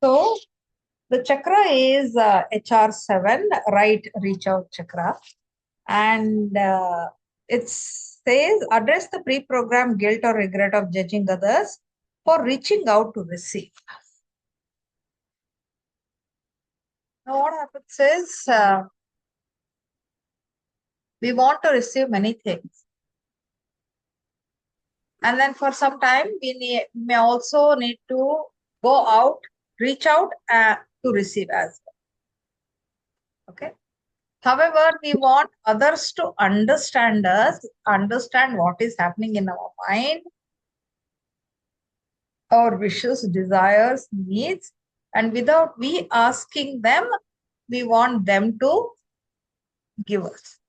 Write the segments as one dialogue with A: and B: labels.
A: So the chakra is HR7, right reach out chakra. And it says address the pre-programmed guilt or regret of judging others for reaching out to receive. Now what happens is we want to receive many things. And then for some time, we may also need to go out, reach out to receive as well. Okay. However, we want others to understand us, understand what is happening in our mind, our wishes, desires, needs, and without we asking them, we want them to give us.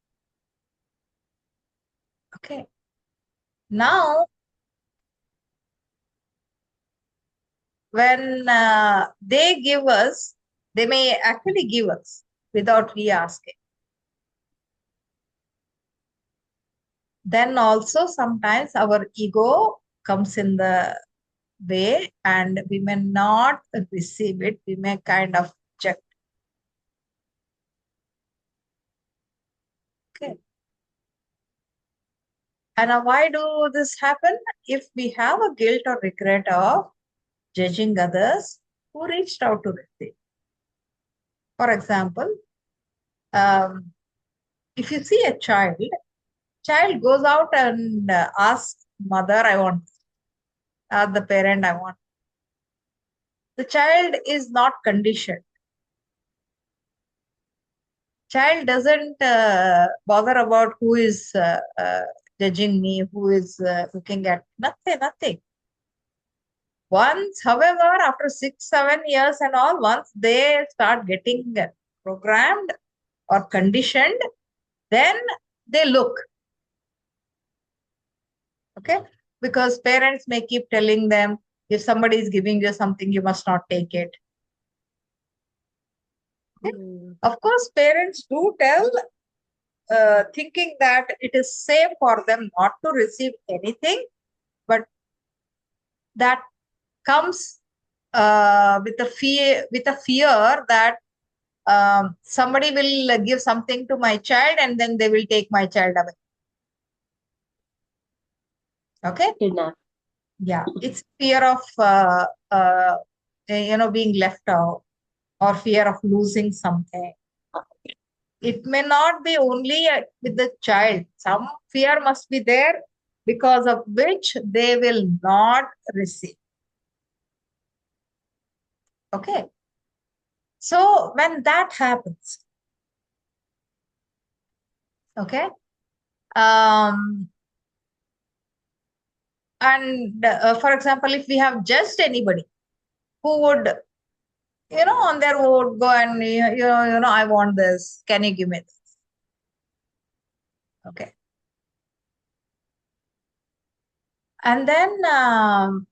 A: Okay. Now, when they give us, they may actually give us without we asking. Then also sometimes our ego comes in the way and we may not receive it. We may kind of reject. Okay. And why do this happen? If we have a guilt or regret of judging others who reached out to receive. For example, if you see a child goes out and asks mother, I want, the parent, I want. The child is not conditioned. Child doesn't bother about who is judging me, who is looking at nothing. Once, however, after 6, 7 years and all, once they start getting programmed or conditioned, then they look. Okay? Because parents may keep telling them, if somebody is giving you something, you must not take it. Okay? Of course, parents do tell, thinking that it is safe for them not to receive anything, but that comes with a fear that somebody will give something to my child and then they will take my child away. Okay. Yeah, it's fear of being left out or fear of losing something. It may not be only with the child. Some fear must be there because of which they will not receive. Okay. So when that happens, okay, and for example, if we have judged anybody who would, on their would go and, I want this, can you give me this? Okay. And then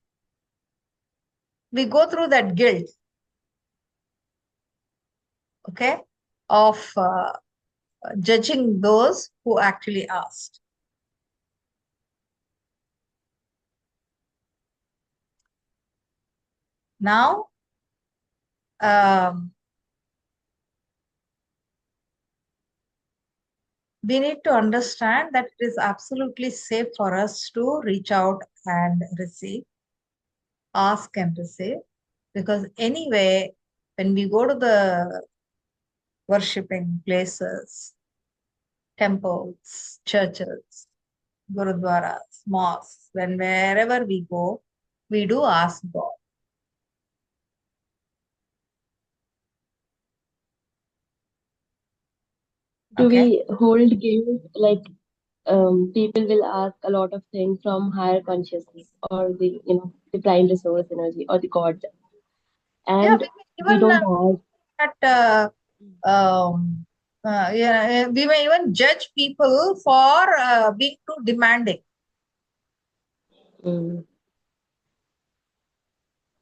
A: we go through that guilt, okay, of judging those who actually asked. Now, we need to understand that it is absolutely safe for us to reach out and receive, ask and receive, because anyway, when we go to the worshipping places, temples, churches, gurudwaras, mosques, wherever we go, we do ask God.
B: Do we hold guilt? Like people will ask a lot of things from higher consciousness or the prime resource energy or the God, and we don't ask.
A: That we may even judge people for being too demanding.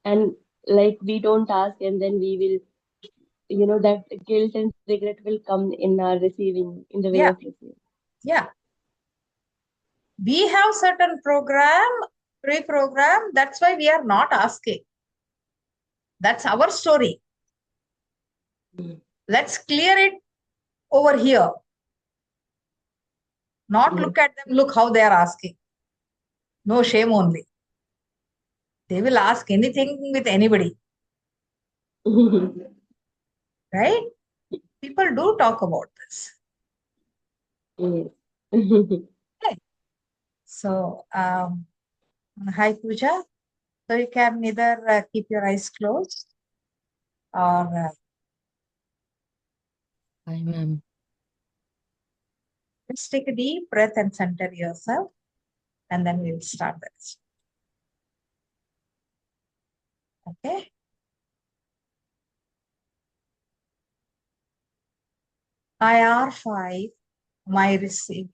B: And like we don't ask, and then we will, that guilt and regret will come in our receiving, in the way of receiving.
A: Yeah. We have certain pre-program, that's why we are not asking. That's our story.
B: Mm.
A: Let's clear it over here. Not
B: Yes.
A: look at them, look how they are asking. No shame only. They will ask anything with anybody, right? People do talk about this.
B: Yes.
A: Okay. So, hi Pooja. So you can either keep your eyes closed or
C: Hi, ma'am.
A: just take a deep breath and center yourself, and then we'll start this. Okay. IR5, my receive.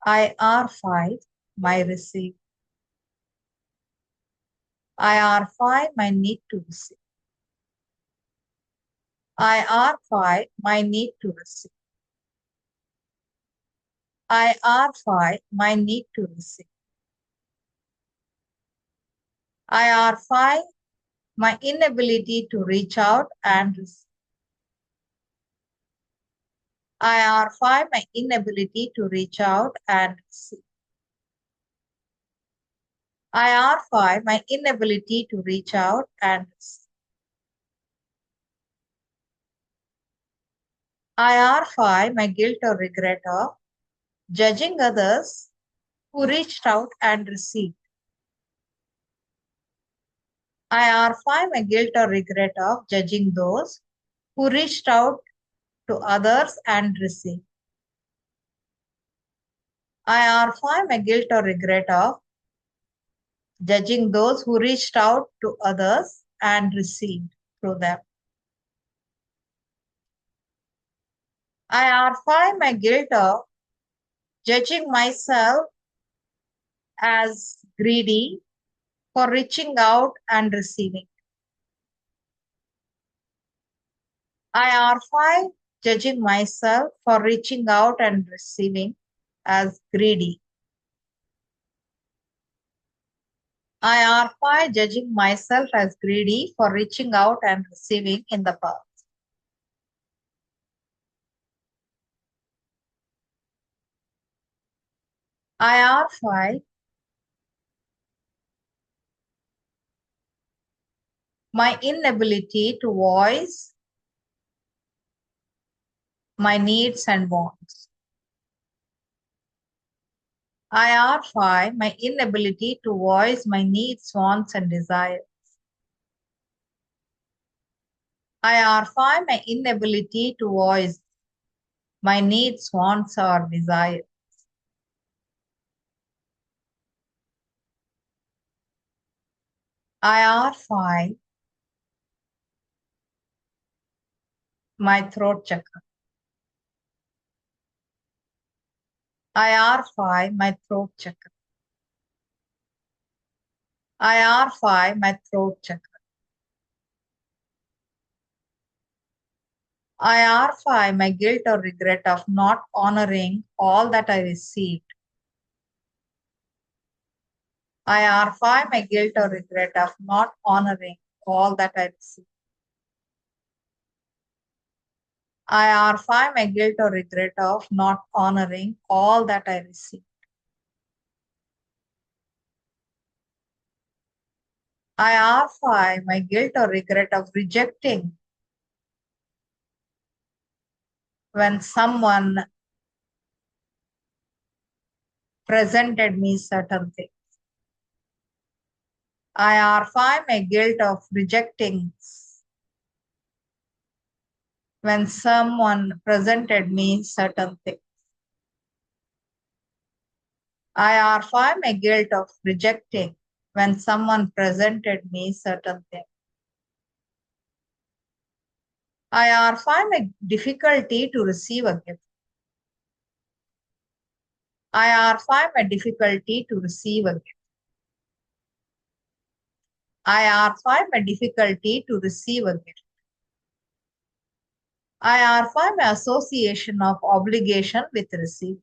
A: IR5, my receive. IR5, my need to receive. IR5, my need to receive. IR5, my need to receive. IR5, my inability to reach out and receive. IR5, my inability to reach out and receive. IR5, my inability to reach out and receive. IR5, my guilt or regret of judging others who reached out and received. IR5, my guilt or regret of judging those who reached out to others and received. IR5, my guilt or regret of judging those who reached out to others and received through them. IR5, my guilt of judging myself as greedy for reaching out and receiving. IR5, judging myself for reaching out and receiving as greedy. IR5, judging myself as greedy for reaching out and receiving in the past. IR5, my inability to voice my needs and wants. IR5, my inability to voice my needs, wants, and desires. IR5, my inability to voice my needs, wants, or desires. IR5, my throat chakra. IR5, my throat chakra. IR5, my throat chakra. IR5, my guilt or regret of not honoring all that I received. IR5, my guilt or regret of not honoring all that I received. IR5, my guilt or regret of not honoring all that I received. IR5, my guilt or regret of rejecting when someone presented me certain things. IR5, my guilt of rejecting when someone presented me certain things. IR5, my guilt of rejecting when someone presented me certain things. IR5, my difficulty to receive a gift. IR5, my difficulty to receive a gift. IR5, my difficulty to receive a gift. IR5, my association of obligation with receive.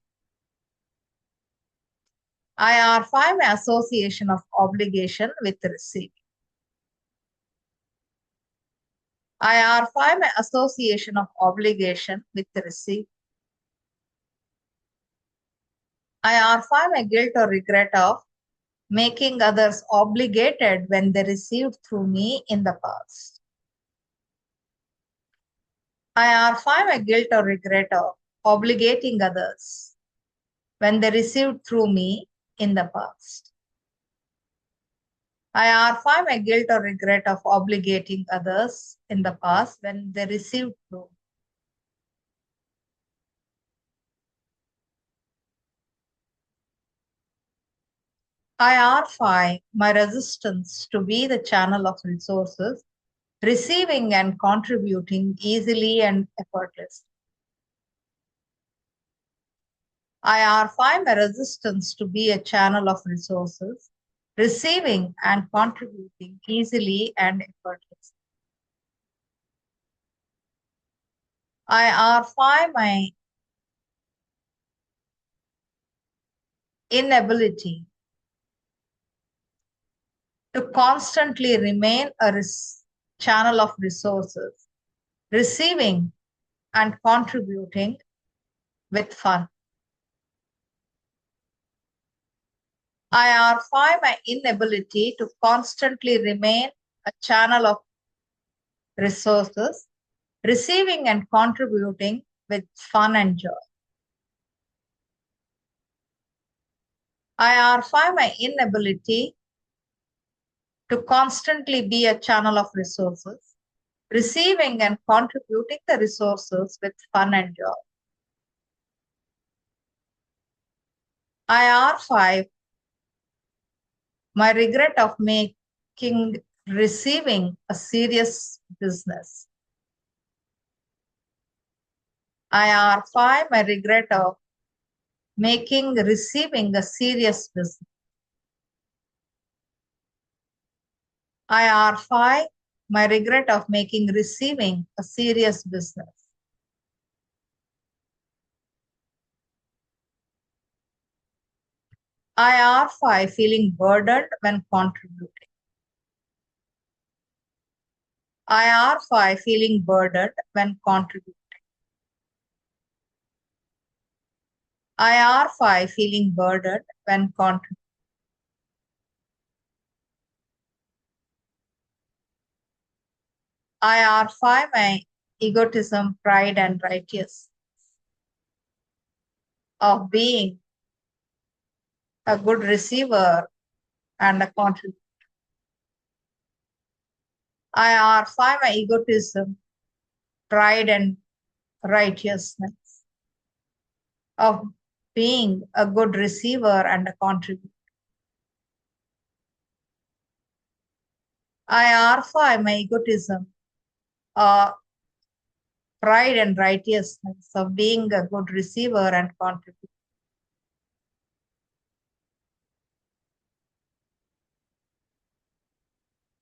A: IR5 association of obligation with receiving. IR5 association of obligation with receiving. IR5 a guilt or regret of making others obligated when they received through me in the past. IR5 a guilt or regret of obligating others when they received through me in the past. IR5 a guilt or regret of obligating others in the past when they received through. IR5 my resistance to be the channel of resources, receiving and contributing easily and effortlessly. IR5 my resistance to be a channel of resources, receiving and contributing easily and effortlessly. IR5 my inability to constantly remain a channel of resources, receiving and contributing with fun. IR5 my inability to constantly remain a channel of resources, receiving and contributing with fun and joy. IR5 my inability to constantly be a channel of resources, receiving and contributing the resources with fun and joy. IR5 my regret of making receiving a serious business. IR5 my regret of making receiving a serious business. IR5 my regret of making receiving a serious business. IR5 feeling burdened when contributing. IR5 feeling burdened when contributing. IR5 feeling burdened when contributing. IR5 my egotism, pride, and righteousness of being a good receiver and a contributor. IR5 my egotism, pride, and righteousness of being a good receiver and a contributor. IR5 my egotism, pride, and righteousness of being a good receiver and contributor.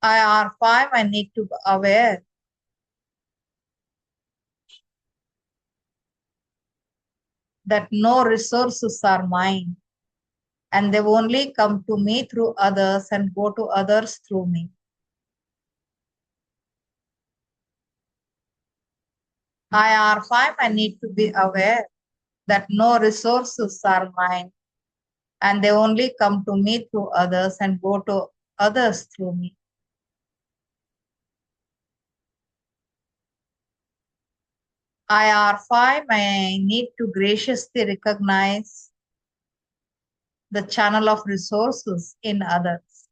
A: IR5 I need to be aware that no resources are mine and they only come to me through others and go to others through me. IR5 I need to be aware that no resources are mine and they only come to me through others and go to others through me. IR5 I need to graciously recognize the channel of resources in others.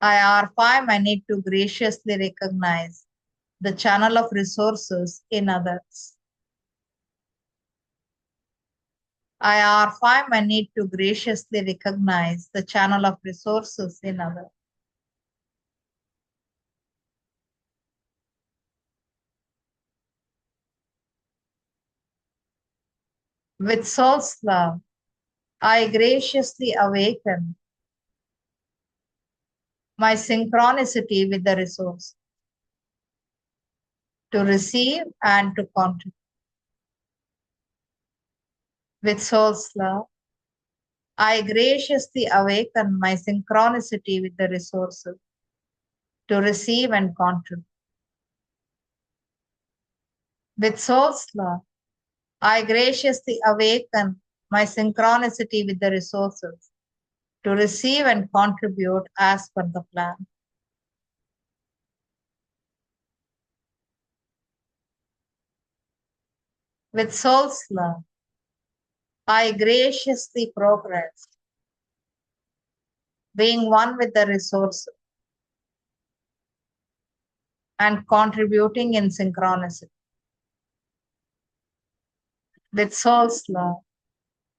A: IR5 I need to graciously recognize the channel of resources in others. IR5 I need to graciously recognize the channel of resources in others. With soul's love, I graciously awaken my synchronicity with the resource to receive and to contribute. With soul's love, I graciously awaken my synchronicity with the resources to receive and contribute. With soul's love, I graciously awaken my synchronicity with the resources to receive and contribute as per the plan. With soul's love, I graciously progress, being one with the resources and contributing in synchronicity. With soul's love,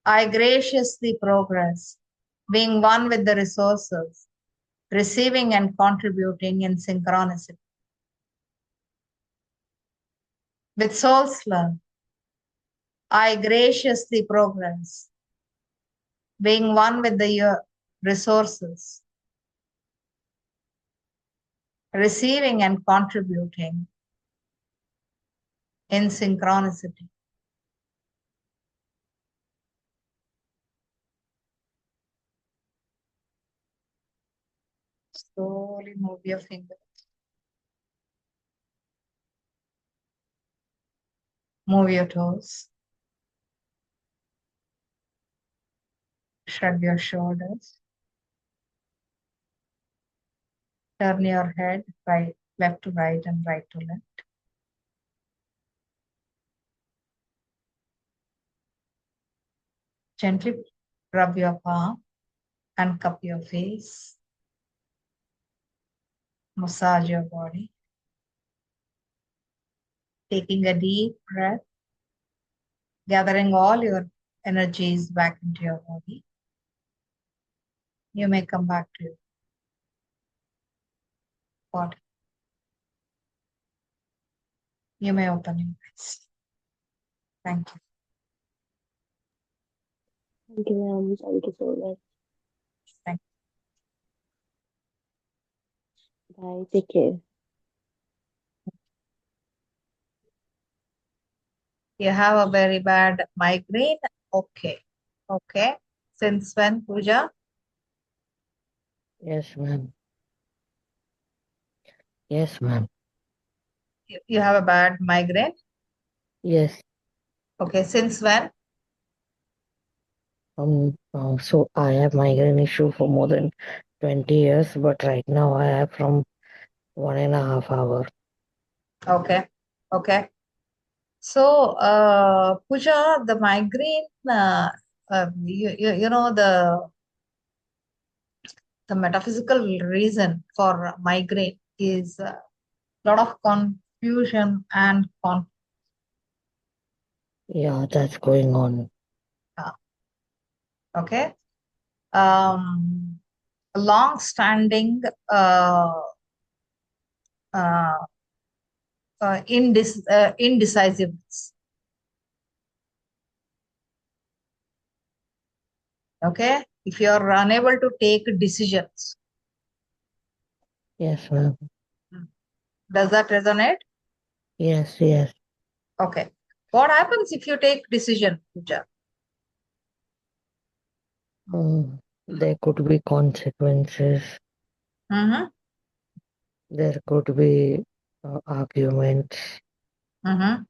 A: I graciously progress, being one with the resources, receiving and contributing in synchronicity. With soul's love, I graciously progress, being one with the resources, receiving and contributing in synchronicity. Slowly move your fingers. Move your toes. Shrug your shoulders. Turn your head right, left to right and right to left. Gently rub your palm and cup your face. Massage your body. Taking a deep breath, gathering all your energies back into your body. You may come back to your body. You may open your eyes. Thank you.
B: Thank you, ma'am. Thank you so much.
A: Thank
B: Bye. Take care.
A: you. You have a very bad migraine. Okay. Okay. Since when, Pooja?
C: Yes, ma'am. Yes, ma'am.
A: You have a bad migraine.
C: Yes.
A: Okay. Since when?
C: So I have migraine issue for more than 20 years, but right now I have from 1.5 hour.
A: Okay. Okay. So, Pooja, the migraine, you know, the metaphysical reason for migraine is a lot of confusion and
C: Yeah, that's going on.
A: okay. Um, long-standing uh, indecisiveness. Okay, if you are unable to take decisions,
C: Yes, ma'am.
A: does that resonate?
C: Yes, yes.
A: Okay. What happens if you take decision, Pooja?
C: There could be consequences.
A: Mm-hmm.
C: There could be arguments.
A: Mm-hmm.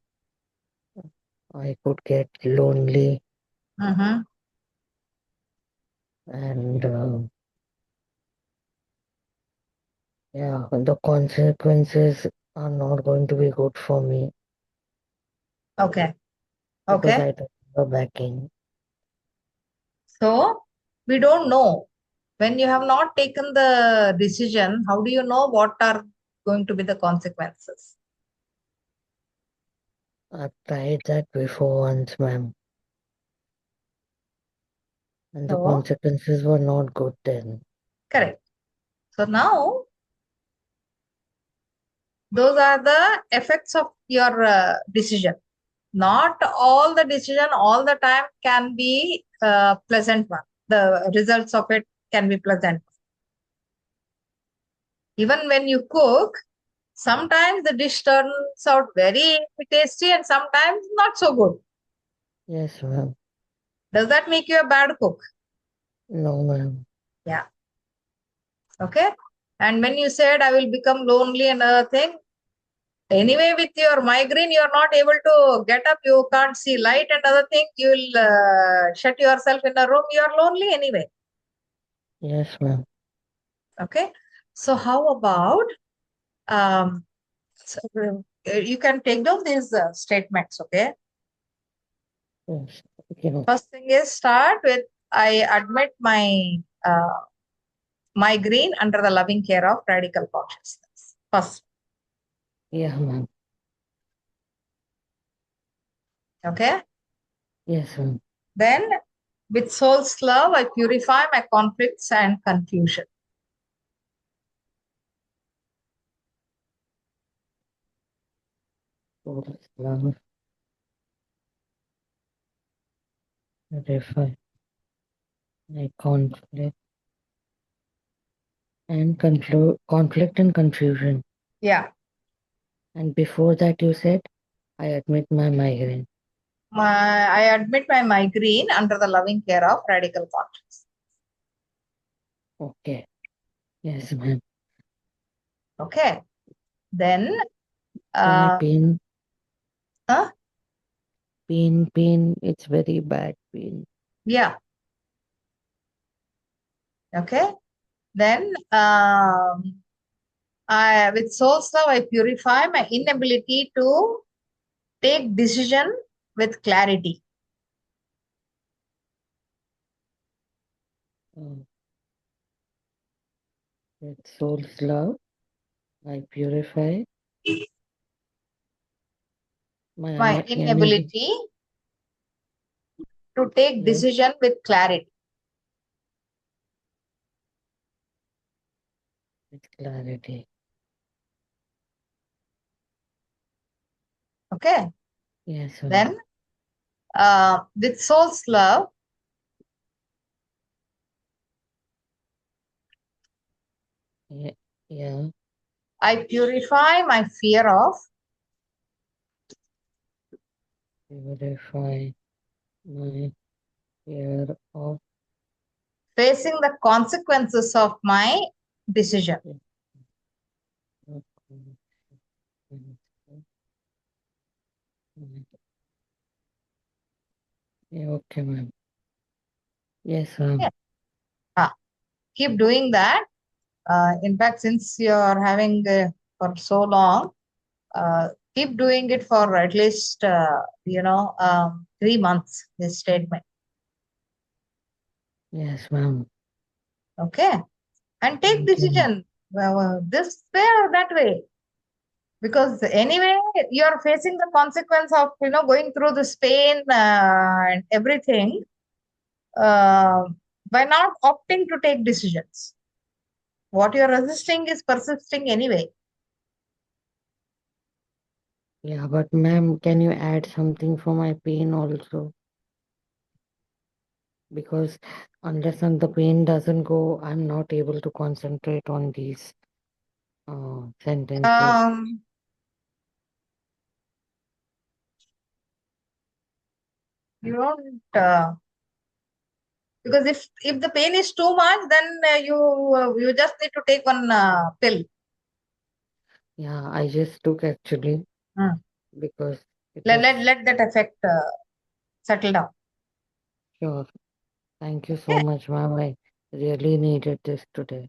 C: I could get lonely,
A: Mm-hmm.
C: and yeah, the consequences are not going to be good for me
A: Okay.
C: because
A: Okay.
C: I don't have a backing.
A: So we don't know. When you have not taken the decision, how do you know what are going to be the consequences?
C: I've tried that before once, ma'am, and the
A: So,
C: consequences were not good then.
A: correct. So now those are the effects of your decision. Not all the decision all the time can be pleasant one. The results of it can be pleasant. Even when you cook, sometimes the dish turns out very tasty and sometimes not so good.
C: Yes, ma'am.
A: Does that make you a bad cook?
C: No, ma'am.
A: Yeah. Okay. And when you said I will become lonely, another thing, anyway, with your migraine, you are not able to get up, you can't see light, and other thing, you will shut yourself in a room, you are lonely anyway.
C: Yes, ma'am.
A: Okay. So, how about so, you can take down these statements. Okay.
C: Yes. Okay, ma'am.
A: First thing is start with I admit my migraine under the loving care of radical consciousness. First.
C: Yeah, ma'am.
A: Okay.
C: Yes, ma'am.
A: Then, with soul's love, I purify my conflicts and confusion.
C: Source love, purify my conflict and confusion.
A: Yeah.
C: And before that, you said, I admit my migraine.
A: I admit my migraine under the loving care of radical consciousness.
C: Okay. Yes, ma'am.
A: Okay. Then,
C: So my
A: uh,
C: pain,
A: huh?
C: pain, it's very bad pain.
A: Yeah. Okay. Then, with soul's love, I purify my inability to take decision with clarity.
C: With soul's love, I purify
A: My
C: my enemy.
A: inability to take
C: Yes,
A: decision with clarity.
C: with clarity.
A: Okay.
C: Yes, ma'am.
A: Then, with soul's love,
C: Yeah, yeah.
A: I purify my fear of
C: Purify my fear of
A: facing the consequences of my decision.
C: Yeah, okay, ma'am. Yes, ma'am.
A: Yeah. Keep doing that. In fact, since you're having for so long, keep doing it for at least 3 months. This statement,
C: Yes, ma'am.
A: okay, and take
C: Thank you, ma'am.
A: decision this way or that way, because anyway you're facing the consequence of going through this pain and everything uh, by not opting to take decisions. What you're resisting is persisting anyway.
C: Yeah, but ma'am, can you add something for my pain also? Because unless and the pain doesn't go, I'm not able to concentrate on these sentences.
A: Um, you don't because if the pain is too much, then you just need to take one pill.
C: Yeah, I just took actually
A: Hmm.
C: because it
A: Let,
C: is
A: let that effect settle down.
C: sure. Thank you so
A: Okay.
C: much, ma'am. I really needed this today.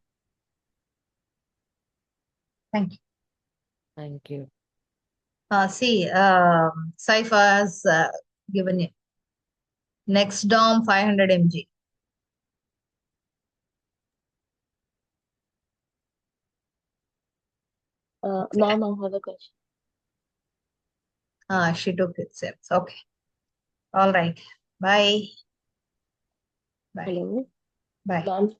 A: Thank you.
C: Thank you.
A: See, Saifa has given you next DOM 500 mg.
B: Ma'am, I have a question.
A: She took it since. Okay. All right. Bye. Bye.
B: Hello,
A: Bye.
B: ma'am.